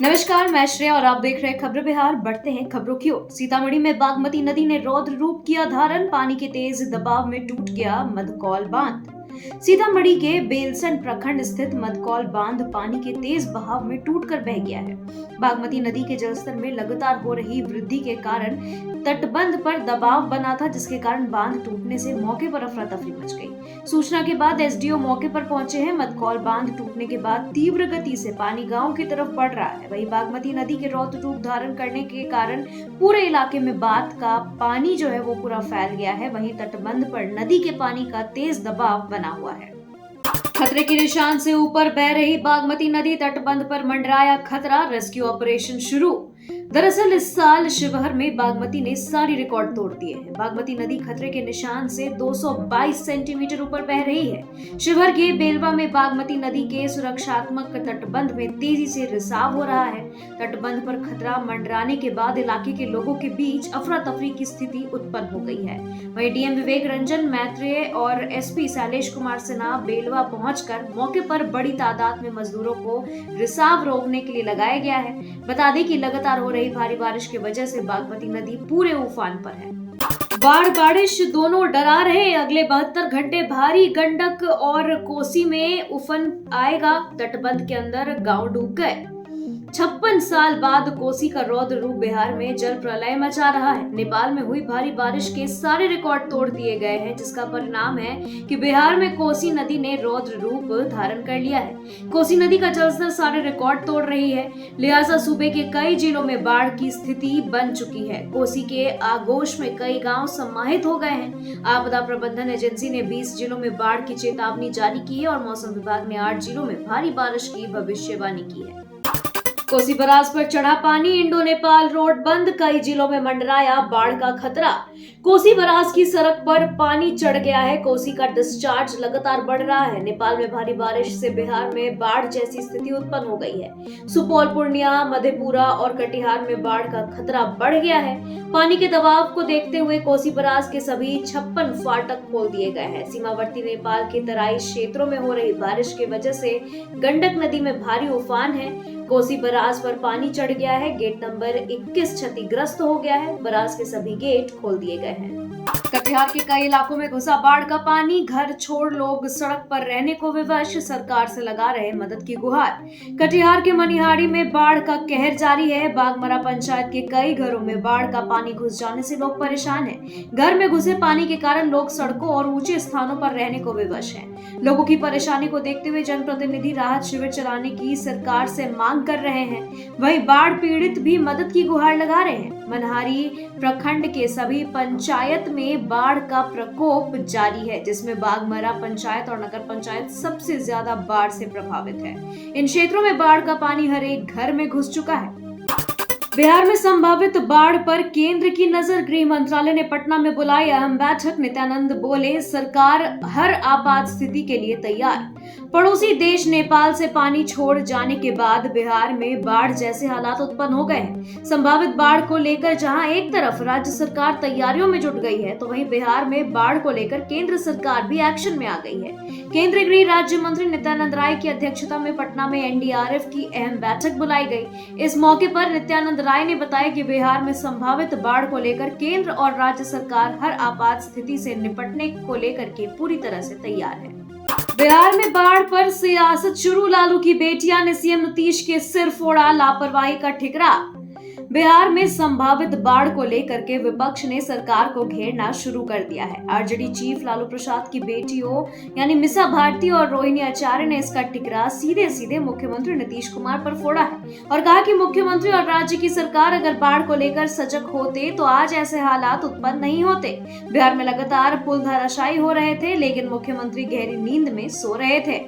नमस्कार, मैं श्रेया और आप देख रहे हैं खबर बिहार। बढ़ते हैं खबरों की ओर। सीतामढ़ी में बागमती नदी ने रौद्र रूप किया धारण, पानी के तेज दबाव में टूट गया मधकौल बांध। सीतामढ़ी के बेलसंड प्रखंड स्थित मधकौल बांध पानी के तेज बहाव में टूटकर बह गया है। बागमती नदी के जलस्तर में लगातार हो रही वृद्धि के कारण तटबंध पर दबाव बना था, जिसके कारण बांध टूटने से मौके पर अफरा तफरी मच गई। सूचना के बाद एसडीओ मौके पर पहुंचे हैं। मधकौल बांध टूटने के बाद तीव्र गति से पानी गांव की तरफ बढ़ रहा है। वहीं बागमती नदी के रौद्र रूप धारण करने के कारण पूरे इलाके में बाढ़ का पानी जो है वो पूरा फैल गया है। वहीं तटबंध पर नदी के पानी का तेज दबाव बना हुआ है। खतरे के निशान से ऊपर बह रही बागमती नदी, तटबंध पर मंडराया खतरा, रेस्क्यू ऑपरेशन शुरू। दरअसल इस साल शिवहर में बागमती ने सारी रिकॉर्ड तोड़ दिए हैं। बागमती नदी खतरे के निशान से 222 सेंटीमीटर ऊपर बह रही है। शिवहर के बेलवा में बागमती नदी के सुरक्षात्मक तटबंध में तेजी से रिसाव हो रहा है। तटबंध पर खतरा मंडराने के बाद इलाके के लोगों के बीच अफरा तफरी की स्थिति उत्पन्न हो गई है। वहीं डीएम विवेक रंजन मैत्रेय और एसपी शैलेश कुमार सिन्हा बेलवा पहुंचकर मौके पर बड़ी तादाद में मजदूरों को रिसाव रोकने के लिए लगाया गया है। बता दें कि लगातार हो रही भारी बारिश की वजह से बागमती नदी पूरे उफान पर है। बाढ़ बारिश दोनों डरा रहे। अगले 72 घंटे भारी गंडक और कोसी में उफान आएगा। तटबंध के अंदर गांव डूब गए। 56 साल बाद कोसी का रौद्र रूप बिहार में जल प्रलय मचा रहा है। नेपाल में हुई भारी बारिश के सारे रिकॉर्ड तोड़ दिए गए हैं, जिसका परिणाम है कि बिहार में कोसी नदी ने रौद्र रूप धारण कर लिया है। कोसी नदी का जलस्तर सारे रिकॉर्ड तोड़ रही है, लिहाजा सूबे के कई जिलों में बाढ़ की स्थिति बन चुकी है। कोसी के आगोश में कई गांव समाहित हो गए हैं। आपदा प्रबंधन एजेंसी ने 20 जिलों में बाढ़ की चेतावनी जारी की है और मौसम विभाग ने 8 जिलों में भारी बारिश की भविष्यवाणी की है। कोसी बराज पर चढ़ा पानी, इंडो नेपाल रोड बंद, कई जिलों में मंडराया बाढ़ का खतरा। कोसी बराज की सड़क पर पानी चढ़ गया है। कोसी का डिस्चार्ज लगातार बढ़ रहा है। नेपाल में भारी बारिश से बिहार में बाढ़ जैसी स्थिति उत्पन्न हो गई है। सुपौल, पूर्णिया, मधेपुरा और कटिहार में बाढ़ का खतरा बढ़ गया है। पानी के दबाव को देखते हुए कोसी बराज के सभी 56 फाटक खोल दिए गए हैं। सीमावर्ती नेपाल के तराई क्षेत्रों में हो रही बारिश की वजह से गंडक नदी में भारी उफान है। कोसी बराज पर पानी चढ़ गया है। गेट नंबर 21 क्षतिग्रस्त हो गया है। बराज के सभी गेट खोल दिए गए हैं। कटिहार के कई इलाकों में घुसा बाढ़ का पानी, घर छोड़ लोग सड़क पर रहने को विवश, सरकार से लगा रहे मदद की गुहार। कटिहार के मनिहारी में बाढ़ का कहर जारी है। बागमरा पंचायत के कई घरों में बाढ़ का पानी घुस जाने से लोग परेशान हैं। घर में घुसे पानी के कारण लोग सड़कों और ऊंचे स्थानों पर रहने को विवश हैं। लोगों की परेशानी को देखते हुए जनप्रतिनिधि राहत शिविर चलाने की सरकार से मांग कर रहे हैं। वहीं बाढ़ पीड़ित भी मदद की गुहार लगा रहे हैं। मनहारी प्रखंड के सभी पंचायत में बाढ़ का प्रकोप जारी है, जिसमें बागमरा पंचायत और नगर पंचायत सबसे ज्यादा बाढ़ से प्रभावित है। इन क्षेत्रों में बाढ़ का पानी हर एक घर में घुस चुका है। बिहार में संभावित बाढ़ पर केंद्र की नजर, गृह मंत्रालय ने पटना में बुलाई अहम बैठक। नित्यानंद बोले, सरकार हर आपात स्थिति के लिए तैयार। पड़ोसी देश नेपाल से पानी छोड़ जाने के बाद बिहार में बाढ़ जैसे हालात उत्पन्न हो गए हैं। संभावित बाढ़ को लेकर जहां एक तरफ राज्य सरकार तैयारियों में जुट गई है, तो वहीं बिहार में बाढ़ को लेकर केंद्र सरकार भी एक्शन में आ गई है। केंद्रीय गृह राज्य मंत्री नित्यानंद राय की अध्यक्षता में पटना में एनडीआरएफ की अहम बैठक बुलाई गई। इस मौके पर नित्यानंद राय ने बताया कि बिहार में संभावित बाढ़ को लेकर केंद्र और राज्य सरकार हर आपात स्थिति से निपटने को लेकर के पूरी तरह से तैयार है। बिहार में बाढ़ पर सियासत शुरू, लालू की बेटियां ने सीएम नीतीश के सिर फोड़ा, लापरवाही का ठिकरा। बिहार में संभावित बाढ़ को लेकर के विपक्ष ने सरकार को घेरना शुरू कर दिया है। आरजेडी चीफ लालू प्रसाद की बेटियों यानी मिसा भारती और रोहिणी आचार्य ने इसका ठिकरा सीधे सीधे मुख्यमंत्री नीतीश कुमार पर फोड़ा है और कहा कि मुख्यमंत्री और राज्य की सरकार अगर बाढ़ को लेकर सजग होते तो आज ऐसे हालात उत्पन्न नहीं होते। बिहार में लगातार पुल धराशायी हो रहे थे, लेकिन मुख्यमंत्री गहरी नींद में सो रहे थे।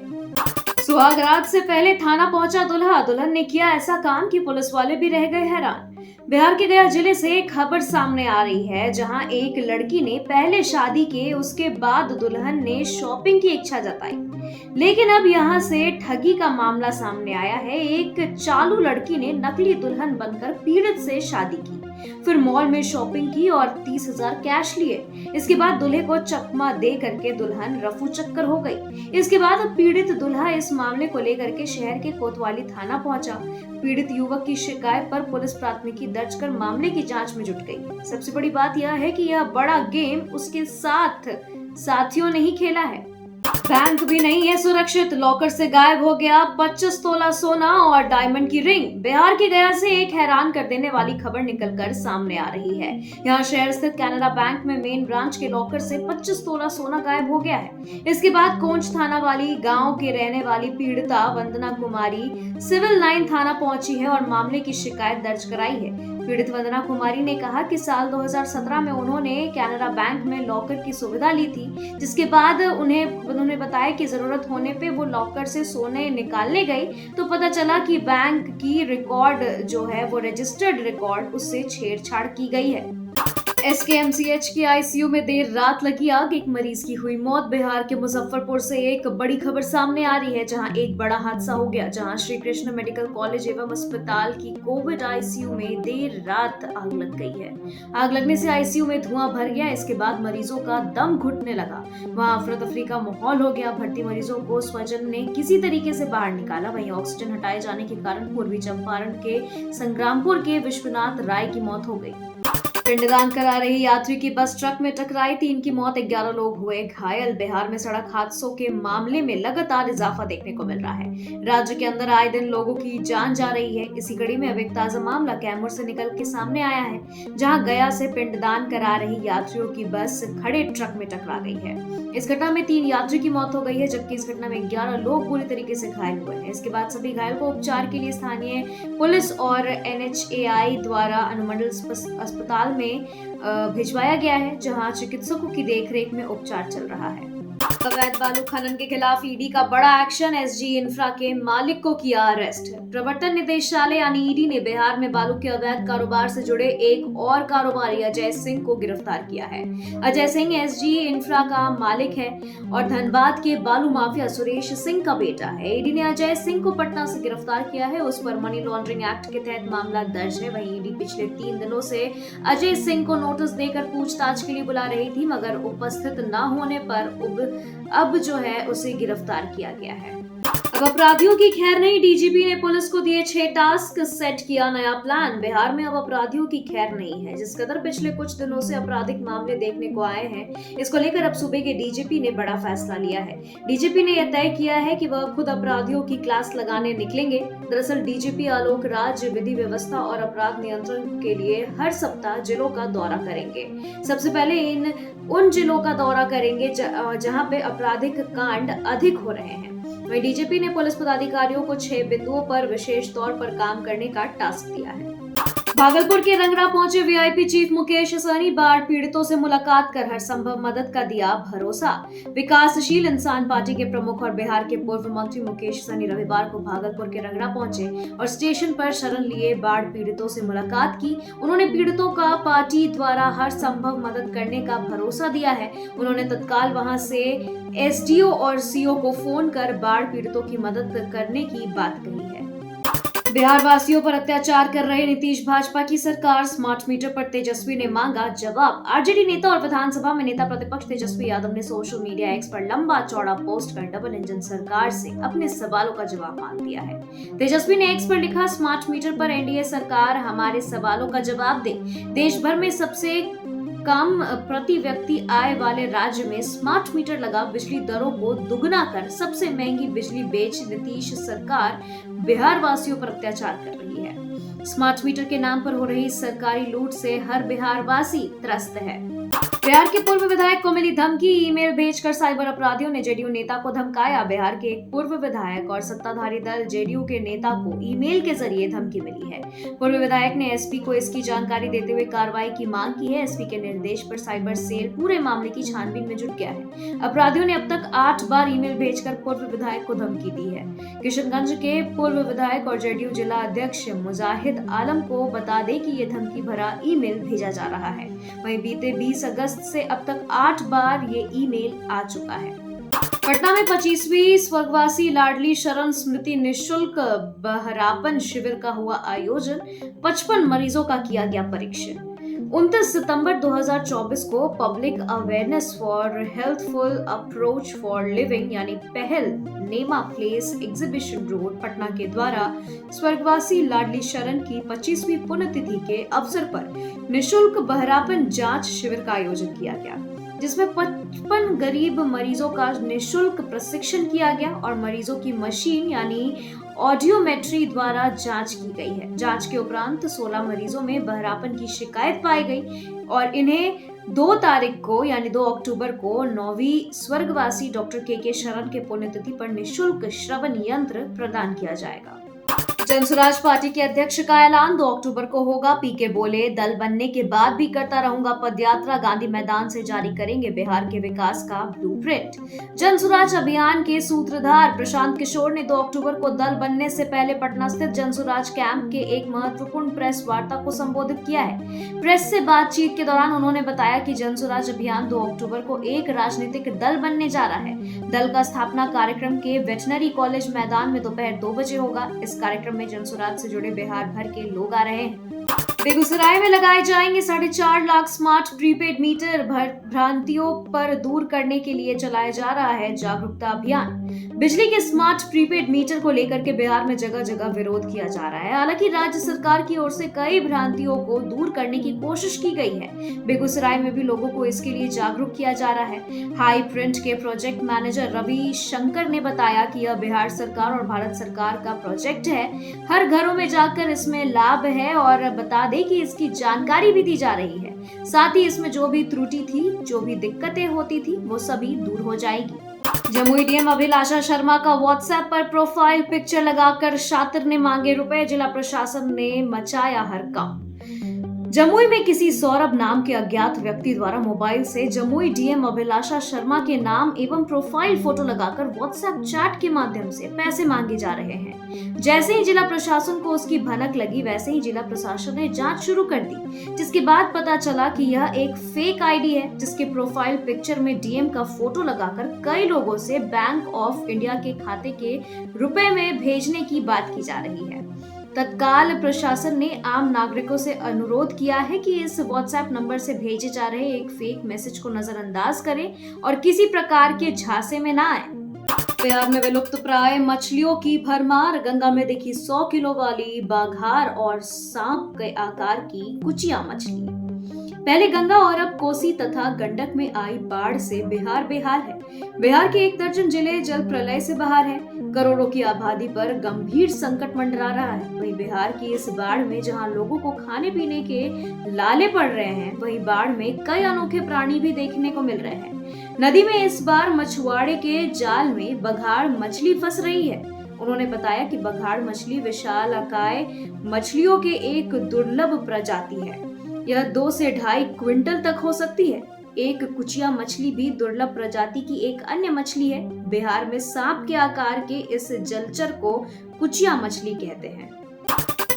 सुहागरात से पहले थाना पहुंचा दूल्हा, दुल्हन ने किया ऐसा काम कि पुलिस वाले भी रह गए हैरान। बिहार के गया जिले से एक खबर सामने आ रही है, जहां एक लड़की ने पहले शादी के उसके बाद दुल्हन ने शॉपिंग की इच्छा जताई, लेकिन अब यहां से ठगी का मामला सामने आया है। एक चालू लड़की ने नकली दुल्हन बनकर पीड़ित से शादी की। फिर मॉल में शॉपिंग की और 30,000 कैश लिए। इसके बाद दूल्हे को चकमा दे करके दुल्हन रफू चक्कर हो गई। इसके बाद पीड़ित दूल्हा इस मामले को लेकर के शहर के कोतवाली थाना पहुंचा। पीड़ित युवक की शिकायत पर पुलिस प्राथमिकी दर्ज कर मामले की जांच में जुट गई। सबसे बड़ी बात यह है कि यह बड़ा गेम उसके साथ साथियों ने ही खेला है। बैंक भी नहीं है सुरक्षित, लॉकर से गायब हो गया 25 तोला सोना और डायमंड की रिंग। बिहार के गया से एक हैरान कर देने वाली खबर निकलकर सामने आ रही है। यहाँ शहर स्थित कैनरा बैंक में मेन ब्रांच के लॉकर से 25 तोला सोना गायब हो गया है। इसके बाद कोंच थाना वाली गांव के रहने वाली पीड़िता वंदना कुमारी सिविल लाइन थाना पहुंची है और मामले की शिकायत दर्ज कराई है। पीड़ित वंदना कुमारी ने कहा कि साल 2017 में उन्होंने कैनरा बैंक में लॉकर की सुविधा ली थी, जिसके बाद उन्होंने बताया कि जरूरत होने पे वो लॉकर से सोने निकालने गई तो पता चला कि बैंक की रिकॉर्ड जो है वो रजिस्टर्ड रिकॉर्ड उससे छेड़छाड़ की गई है। एसकेएमसीएच के आईसीयू में देर रात लगी आग, एक मरीज की हुई मौत। बिहार के मुजफ्फरपुर से एक बड़ी खबर सामने आ रही है, जहां एक बड़ा हादसा हो गया, जहां श्री कृष्ण मेडिकल कॉलेज एवं अस्पताल की कोविड आईसीयू में देर रात आग लग गई है। आग लगने से आईसीयू में धुआं भर गया। इसके बाद मरीजों का दम घुटने लगा, वहां अफरा तफरी का माहौल हो गया। भर्ती मरीजों को स्वजन ने किसी तरीके से बाहर निकाला। वहीं ऑक्सीजन हटाए जाने के कारण पूर्वी चंपारण के संग्रामपुर के विश्वनाथ राय की मौत हो गई। पिंडदान करा रही यात्री की बस ट्रक में टकराई, 3 की मौत, 11 लोग हुए घायल। बिहार में सड़क हादसों के मामले में लगातार इजाफा देखने को मिल रहा है। राज्य के अंदर आए दिन लोगों की जान जा रही है। इसी कड़ी में अब एक ताजा मामला कैमूर से निकल के सामने आया है, जहां गया से पिंडदान करा रही यात्रियों की बस खड़े ट्रक में टकरा गई है। इस घटना में 3 यात्री की मौत हो गई है, जबकि इस घटना में 11 लोग बुरी तरीके से घायल हुए हैं। इसके बाद सभी घायल को उपचार के लिए स्थानीय पुलिस और एनएचएआई द्वारा अनुमंडल अस्पताल में भिजवाया गया है, जहां चिकित्सकों की देखरेख में उपचार चल रहा है। अवैध बालू खनन के खिलाफ ईडी का बड़ा एक्शन, एसजी इंफ्रा के मालिक को किया अरेस्ट। प्रवर्तन निदेशालय यानी ईडी ने बिहार में बालू के अवैध कारोबार से जुड़े एक और कारोबारी अजय सिंह को गिरफ्तार किया है। अजय सिंह एसजी इंफ्रा का मालिक है और धनबाद के बालू माफिया सुरेश सिंह का बेटा है। ईडी ने अजय सिंह को पटना से गिरफ्तार किया है। उस पर मनी लॉन्ड्रिंग एक्ट के तहत मामला दर्ज है। वहीं ईडी पिछले 3 दिनों से अजय सिंह को नोटिस देकर पूछताछ के लिए बुला रही थी, मगर उपस्थित न होने पर अब जो है उसे गिरफ्तार किया गया है। अब अपराधियों की खैर नहीं, डीजीपी ने पुलिस को दिए 6 टास्क, सेट किया नया प्लान। बिहार में अब अपराधियों की खैर नहीं है। जिस कदर पिछले कुछ दिनों से आपराधिक मामले देखने को आए हैं, इसको लेकर अब सूबे के डीजीपी ने बड़ा फैसला लिया है। डीजीपी ने यह तय किया है कि वह खुद अपराधियों की क्लास लगाने निकलेंगे। दरअसल डीजीपी आलोक राज विधि व्यवस्था और अपराध नियंत्रण के लिए हर सप्ताह जिलों का दौरा करेंगे। सबसे पहले उन जिलों का दौरा करेंगे जहां पे आपराधिक कांड अधिक हो रहे हैं। वहीं डीजीपी ने पुलिस पदाधिकारियों को 6 बिंदुओं पर विशेष तौर पर काम करने का टास्क दिया है। भागलपुर के रंगरा पहुंचे वीआईपी चीफ मुकेश सहनी, बाढ़ पीड़ितों से मुलाकात कर हर संभव मदद का दिया भरोसा। विकासशील इंसान पार्टी के प्रमुख और बिहार के पूर्व मंत्री मुकेश सहनी रविवार को भागलपुर के रंगरा पहुंचे और स्टेशन पर शरण लिए बाढ़ पीड़ितों से मुलाकात की। उन्होंने पीड़ितों का पार्टी द्वारा हर संभव मदद करने का भरोसा दिया है। उन्होंने तत्काल वहां से एसडीओ और सीओ को फोन कर बाढ़ पीड़ितों की मदद करने की बात कही है। बिहार वासियों पर अत्याचार कर रहे नीतीश भाजपा की सरकार, स्मार्ट मीटर पर तेजस्वी ने मांगा जवाब। आरजेडी नेता और विधानसभा में नेता प्रतिपक्ष तेजस्वी यादव ने सोशल मीडिया एक्स पर लंबा चौड़ा पोस्ट कर डबल इंजन सरकार से अपने सवालों का जवाब मांग दिया है। तेजस्वी ने एक्स पर लिखा, स्मार्ट मीटर पर एनडीए सरकार हमारे सवालों का जवाब दे। देश भर में सबसे कम प्रति व्यक्ति आय वाले राज्य में स्मार्ट मीटर लगा बिजली दरों को दुगना कर सबसे महंगी बिजली बेच नीतीश सरकार बिहार वासियों पर अत्याचार कर रही है। स्मार्ट मीटर के नाम पर हो रही सरकारी लूट से हर बिहार वासी त्रस्त है। बिहार के पूर्व विधायक को मिली धमकी, ईमेल भेजकर साइबर अपराधियों ने जेडीयू नेता को धमकाया। बिहार के एक पूर्व विधायक और सत्ताधारी दल जेडीयू के नेता को ईमेल के जरिए धमकी मिली है। पूर्व विधायक ने एसपी को इसकी जानकारी देते हुए कार्रवाई की मांग की है। एसपी के निर्देश पर साइबर सेल पूरे मामले की छानबीन में जुट गया है। अपराधियों ने अब तक 8 बार ईमेल भेजकर पूर्व विधायक को धमकी दी है। किशनगंज के पूर्व विधायक और जेडीयू जिला अध्यक्ष मुजाहिद आलम को बता दें कि ये धमकी भरा ईमेल भेजा जा रहा है। वहीं बीते 20 अगस्त से अब तक 8 बार ये ईमेल आ चुका है। पटना में 25वीं स्वर्गवासी लाडली शरण स्मृति निशुल्क बहरापन शिविर का हुआ आयोजन। 55 मरीजों का किया गया परीक्षण। 29 सितंबर 2024 को public awareness for healthful approach for living यानी पहल नेमा प्लेस एग्जीबिशन रोड पटना के द्वारा स्वर्गवासी लाडली शरण की 25वीं पुण्यतिथि के अवसर पर निशुल्क बहरापन जांच शिविर का आयोजन किया गया, जिसमें 55 गरीब मरीजों का निशुल्क प्रशिक्षण किया गया और मरीजों की मशीन यानी ऑडियोमेट्री द्वारा जांच की गई है। जांच के उपरांत 16 मरीजों में बहरापन की शिकायत पाई गई और इन्हें 2 तारीख को यानी 2 अक्टूबर को 9वीं स्वर्गवासी डॉक्टर के शरण के पुण्यतिथि पर निशुल्क श्रवण यंत्र प्रदान किया जाएगा। जनसुराज पार्टी के अध्यक्ष का ऐलान 2 अक्टूबर को होगा। पीके बोले, दल बनने के बाद भी करता रहूंगा पदयात्रा, गांधी मैदान से जारी करेंगे बिहार के विकास का ब्लूप्रिंट। जनसुराज अभियान के सूत्रधार प्रशांत किशोर ने 2 अक्टूबर को दल बनने से पहले पटना स्थित जनसुराज कैंप के एक महत्वपूर्ण प्रेस वार्ता को संबोधित किया है। प्रेस से बातचीत के दौरान उन्होंने बताया कि जनसुराज अभियान 2 अक्टूबर को एक राजनीतिक दल बनने जा रहा है। दल का स्थापना कार्यक्रम के वेटनरी कॉलेज मैदान में दोपहर 2 बजे होगा। इस कार्यक्रम में जनसुराज से जुड़े बिहार भर के लोग आ रहे हैं। बेगूसराय में लगाए जाएंगे 4.5 लाख स्मार्ट प्रीपेड मीटर। भ्रांतियों पर दूर करने के लिए चलाया जा रहा है जागरूकता अभियान। बिजली के स्मार्ट प्रीपेड मीटर को लेकर के बिहार में जगह जगह विरोध किया जा रहा है। हालांकि राज्य सरकार की ओर से कई भ्रांतियों को दूर करने की कोशिश की गई है। बेगूसराय में भी लोगों को इसके लिए जागरूक किया जा रहा है। हाई प्रिंट के प्रोजेक्ट मैनेजर रवि शंकर ने बताया कि यह बिहार सरकार और भारत सरकार का प्रोजेक्ट है। हर घरों में जाकर इसमें लाभ है और बता दें कि इसकी जानकारी भी दी जा रही है। साथ ही इसमें जो भी त्रुटि थी, जो भी दिक्कतें होती थी, वो सभी दूर हो जाएगी। जमुई डीएम अभिलाषा शर्मा का व्हाट्सएप पर प्रोफाइल पिक्चर लगाकर छात्र ने मांगे रुपए। जिला प्रशासन ने मचाया हड़कंप। जमुई में किसी सौरभ नाम के अज्ञात व्यक्ति द्वारा मोबाइल से जमुई डीएम अभिलाषा शर्मा के नाम एवं प्रोफाइल फोटो लगाकर व्हाट्सएप चैट के माध्यम से पैसे मांगे जा रहे हैं। जैसे ही जिला प्रशासन को उसकी भनक लगी, वैसे ही जिला प्रशासन ने जांच शुरू कर दी, जिसके बाद पता चला कि यह एक फेक आईडी है, जिसके प्रोफाइल पिक्चर में डीएम का फोटो लगाकर कई लोगों से बैंक ऑफ इंडिया के खाते के रुपए में भेजने की बात की जा रही है। तत्काल प्रशासन ने आम नागरिकों से अनुरोध किया है कि इस व्हाट्सएप नंबर से भेजे जा रहे एक फेक मैसेज को नजरअंदाज करें और किसी प्रकार के झांसे में ना आए। बिहार में विलुप्त प्राय मछलियों की भरमार। गंगा में देखी 100 किलो वाली बाघार और सांप के आकार की कुचिया मछली। पहले गंगा और अब कोसी तथा गंडक में आई बाढ़ से बिहार बेहाल है। बिहार के 1 दर्जन जिले जल प्रलय से बाहर है। करोड़ों की आबादी पर गंभीर संकट मंडरा रहा है। वहीं बिहार की इस बाढ़ में जहां लोगों को खाने पीने के लाले पड़ रहे हैं, वहीं बाढ़ में कई अनोखे प्राणी भी देखने को मिल रहे हैं। नदी में इस बार मछुआरे के जाल में बघाड़ मछली फंस रही है। उन्होंने बताया कि बघाड़ मछली विशालाकाय मछलियों के एक दुर्लभ प्रजाति है। यह 2 से 2.5 क्विंटल तक हो सकती है। एक कुचिया मछली भी दुर्लभ प्रजाति की एक अन्य मछली है। बिहार में सांप के आकार के इस जलचर को कुचिया मछली कहते हैं।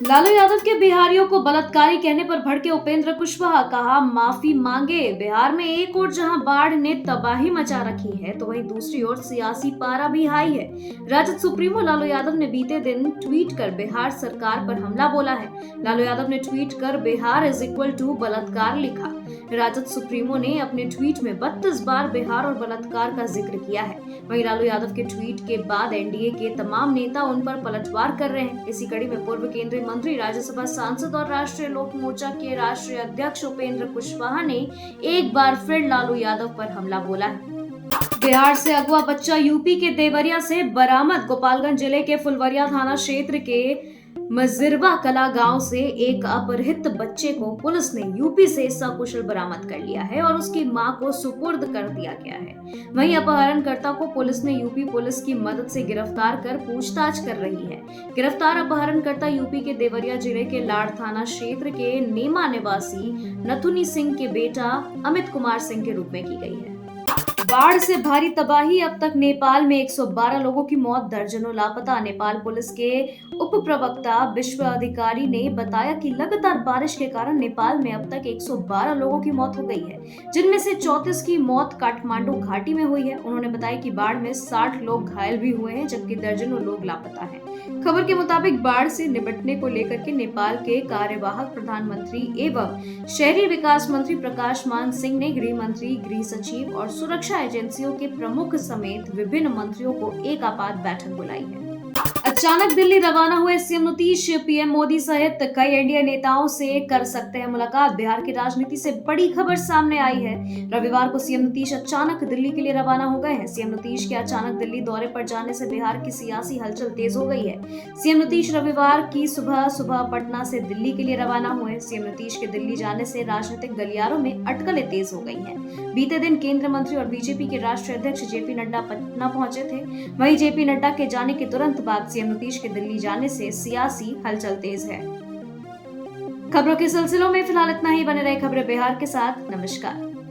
लालू यादव के बिहारियों को बलात्कारी कहने पर भड़के उपेंद्र कुशवाहा, कहा माफी मांगे। बिहार में एक ओर जहां बाढ़ ने तबाही मचा रखी है, तो वहीं दूसरी ओर सियासी पारा भी हाई है। राजद सुप्रीमो लालू यादव ने बीते दिन ट्वीट कर बिहार सरकार पर हमला बोला है। लालू यादव ने ट्वीट कर बिहार = बलात्कार लिखा। राजद सुप्रीमो ने अपने ट्वीट में 32 बार बिहार और बलात्कार का जिक्र किया है। वहीं लालू यादव के ट्वीट के बाद एनडीए के तमाम नेता उन पर पलटवार कर रहे हैं। इसी कड़ी में पूर्व केंद्रीय मंत्री, राज्यसभा सांसद और राष्ट्रीय लोक मोर्चा के राष्ट्रीय अध्यक्ष उपेंद्र कुशवाहा ने एक बार फिर लालू यादव पर हमला बोला है। बिहार से अगवा बच्चा यूपी के देवरिया से बरामद। गोपालगंज जिले के फुलवरिया थाना क्षेत्र के मजिरवा कला गांव से एक अपहृत बच्चे को पुलिस ने यूपी से सकुशल बरामद कर लिया है और उसकी मां को सुपुर्द कर दिया गया है। वहीं अपहरणकर्ता को पुलिस ने यूपी पुलिस की मदद से गिरफ्तार कर पूछताछ कर रही है। गिरफ्तार अपहरणकर्ता यूपी के देवरिया जिले के लाड़ थाना क्षेत्र के नेमा निवासी नथुनी सिंह के बेटा अमित कुमार सिंह के रूप में की गई है। बाढ़ से भारी तबाही, अब तक नेपाल में 112 लोगों की मौत, दर्जनों लापता। नेपाल पुलिस के उप प्रवक्ता विश्व अधिकारी ने बताया कि लगातार बारिश के कारण नेपाल में अब तक 112 लोगों की मौत हो गई है, जिनमें से 34 की मौत काठमांडू घाटी में हुई है। उन्होंने बताया कि बाढ़ में 60 लोग घायल भी हुए हैं, जबकि दर्जनों लोग लापता हैं। खबर के मुताबिक बाढ़ से निपटने को लेकर के नेपाल के कार्यवाहक प्रधानमंत्री एवं शहरी विकास मंत्री प्रकाश मान सिंह ने गृह मंत्री, गृह सचिव और सुरक्षा एजेंसियों के प्रमुख समेत विभिन्न मंत्रियों को एक आपात बैठक बुलाई है। अचानक दिल्ली रवाना हुए सीएम नीतीश पीएम मोदी सहित कई एनडीए नेताओं से कर सकते हैं मुलाकात। बिहार की राजनीति से बड़ी खबर सामने आई है। रविवार को सीएम नीतीश अचानक दिल्ली के लिए रवाना हो गए हैं। सीएम नीतीश के अचानक दिल्ली दौरे पर जाने से बिहार की सियासी हलचल तेज हो गई है। सीएम नीतीश रविवार की सुबह पटना से दिल्ली के लिए रवाना हुए। सीएम नीतीश के दिल्ली जाने से राजनीतिक गलियारों में अटकलें तेज हो गई हैं। बीते दिन केंद्रीय मंत्री और बीजेपी के राष्ट्रीय अध्यक्ष जेपी नड्डा पटना पहुंचे थे। वहीं जेपी नड्डा के जाने के तुरंत बाद सीएम नीतीश के दिल्ली जाने से सियासी हलचल तेज है। खबरों के सिलसिलों में फिलहाल इतना ही। बने रहे खबरें बिहार के साथ। नमस्कार।